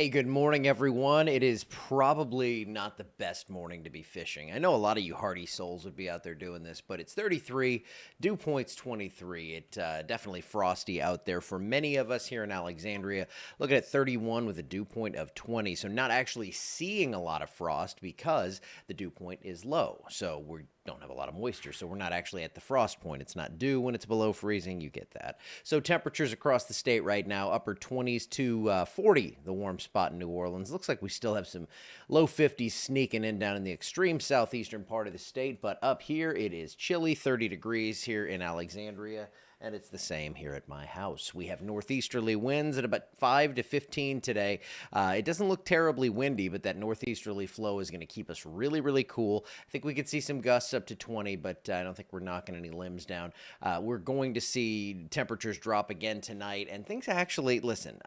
Hey, good morning, everyone. It is probably not the best morning to be fishing. I know a lot of you hardy souls would be out there doing this, but it's 33, dew point's 23. It definitely frosty out there for many of us here in Alexandria. Looking at 31 with a dew point of 20, so not actually seeing a lot of frost because the dew point is low. So we don't have a lot of moisture, so we're not actually at the frost point. It's not dew when it's below freezing. You get that. So temperatures across the state right now, upper 20s to 40, the warm spot in New Orleans. Looks like we still have some low 50s sneaking in down in the extreme southeastern part of the state, but up here it is chilly, 30 degrees here in Alexandria. And it's the same here at my house. We have northeasterly winds at about 5 to 15 today. It doesn't look terribly windy, but that northeasterly flow is going to keep us really, really cool. I think we could see some gusts up to 20, but I don't think we're knocking any limbs down. We're going to see temperatures drop again tonight, and things actually, listen,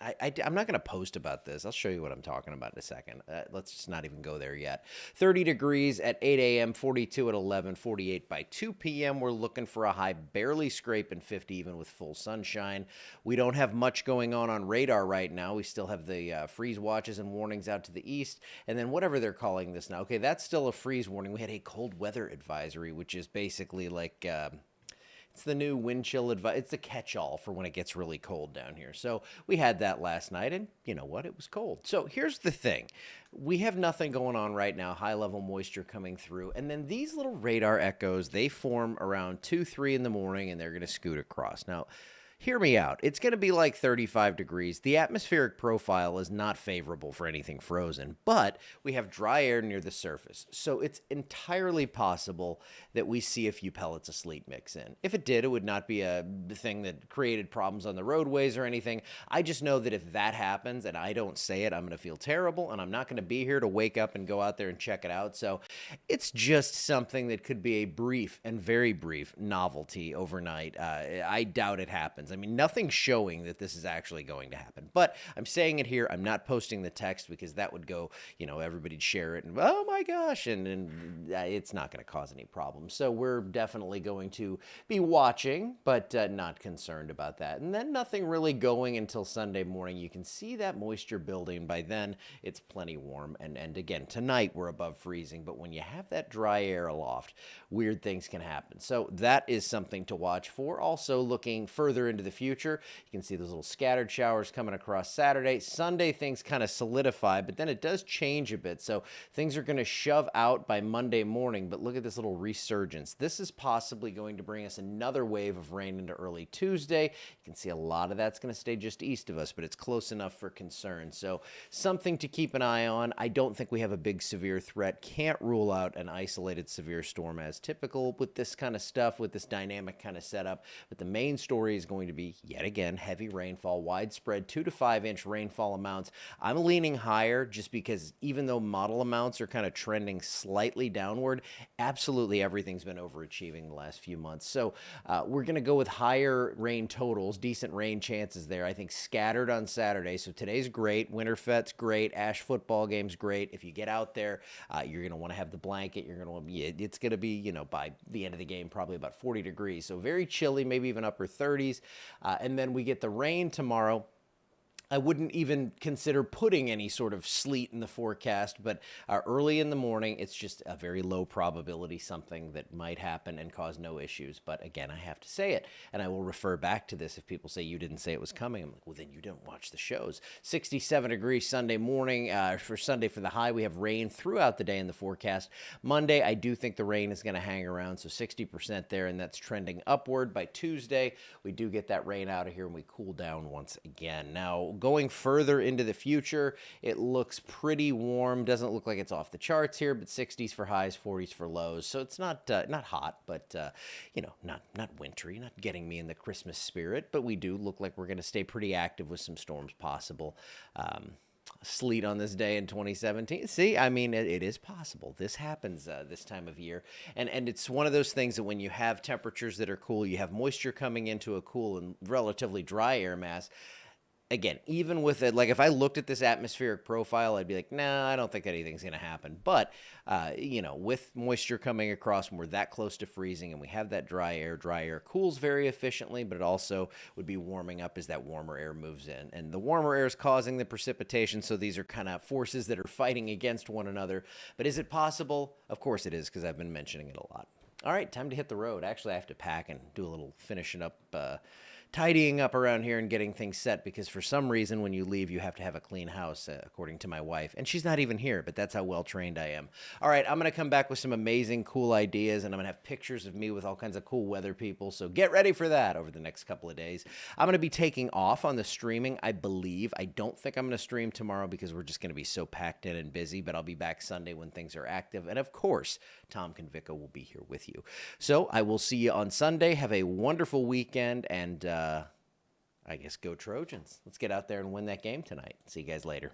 I'm not going to post about this. I'll show you what I'm talking about in a second. Let's just not even go there yet. 30 degrees at 8 a.m., 42 at 11, 48 by 2 p.m. We're looking for a high barely scraping 50 even with full sunshine. We don't have much going on radar right now. We still have the freeze watches and warnings out to the east, and then whatever they're calling this now. Okay, that's still a freeze warning. We had a cold weather advisory, which is basically like it's the new wind chill advice. It's a catch-all for when it gets really cold down here. So we had that last night, and you know what? It was cold. So here's the thing. We have nothing going on right now, high-level moisture coming through, and then these little radar echoes, they form around 2, 3 in the morning, and they're going to scoot across. Now, hear me out. It's going to be like 35 degrees. The atmospheric profile is not favorable for anything frozen, but we have dry air near the surface. So it's entirely possible that we see a few pellets of sleet mix in. If it did, it would not be a thing that created problems on the roadways or anything. I just know that if that happens and I don't say it, I'm going to feel terrible, and I'm not going to be here to wake up and go out there and check it out. So it's just something that could be a brief and very brief novelty overnight. I doubt it happens. I mean, nothing's showing that this is actually going to happen, but I'm saying it here. I'm not posting the text because that would go, everybody'd share it and, oh my gosh, and it's not going to cause any problems. So we're definitely going to be watching, but not concerned about that. And then nothing really going until Sunday morning. You can see that moisture building. By then, it's plenty warm. And again, tonight we're above freezing, but when you have that dry air aloft, weird things can happen. So that is something to watch for. Also, looking further into the future, you can see those little scattered showers coming across Saturday. Sunday, things kind of solidify, but then it does change a bit. So things are going to shove out by Monday morning, but look at this little resurgence. This is possibly going to bring us another wave of rain into early Tuesday. You can see a lot of that's going to stay just east of us, but it's close enough for concern. So something to keep an eye on. I don't think we have a big severe threat. Can't rule out an isolated severe storm as typical with this kind of stuff, with this dynamic kind of setup. But the main story is going to be, yet again, heavy rainfall, widespread 2 to 5 inch rainfall amounts. I'm leaning higher just because even though model amounts are kind of trending slightly downward, absolutely everything's been overachieving the last few months. So we're going to go with higher rain totals, decent rain chances there. I think scattered on Saturday. So today's great. Winterfett's great. Ash football game's great. If you get out there, you're going to want to have the blanket. You're going to be, it's going to be, by the end of the game, probably about 40 degrees. So very chilly, maybe even upper 30s. And then we get the rain tomorrow. I wouldn't even consider putting any sort of sleet in the forecast, but early in the morning, it's just a very low probability, something that might happen and cause no issues. But again, I have to say it, and I will refer back to this if people say you didn't say it was coming. I'm like, well, then you don't watch the shows. 67 degrees Sunday morning. For Sunday for the high, we have rain throughout the day in the forecast. Monday, I do think the rain is going to hang around, so 60% there, and that's trending upward. By Tuesday, we do get that rain out of here, and we cool down once again. Now, going further into the future, it looks pretty warm. Doesn't look like it's off the charts here, but 60s for highs, 40s for lows. So it's not hot, but not wintry, not getting me in the Christmas spirit. But we do look like we're going to stay pretty active with some storms possible. Sleet on this day in 2017. See, I mean, it is possible. This happens this time of year. And it's one of those things that when you have temperatures that are cool, you have moisture coming into a cool and relatively dry air mass, again, even with it, like if I looked at this atmospheric profile, I'd be like, nah, I don't think anything's going to happen. But, with moisture coming across when we're that close to freezing and we have that dry air cools very efficiently, but it also would be warming up as that warmer air moves in. And the warmer air is causing the precipitation. So these are kind of forces that are fighting against one another. But is it possible? Of course it is, because I've been mentioning it a lot. All right, time to hit the road. Actually, I have to pack and do a little finishing up, tidying up around here and getting things set, because for some reason when you leave you have to have a clean house, according to my wife, and she's not even here, but that's how well trained I am. All right, I'm going to come back with some amazing cool ideas, and I'm going to have pictures of me with all kinds of cool weather people, so get ready for that over the next couple of days. I'm going to be taking off on the streaming, I believe. I don't think I'm going to stream tomorrow because we're just going to be so packed in and busy, but I'll be back Sunday when things are active, and of course Tom Convico will be here with you. So I will see you on Sunday. Have a wonderful weekend, and I guess go Trojans. Let's get out there and win that game tonight. See you guys later.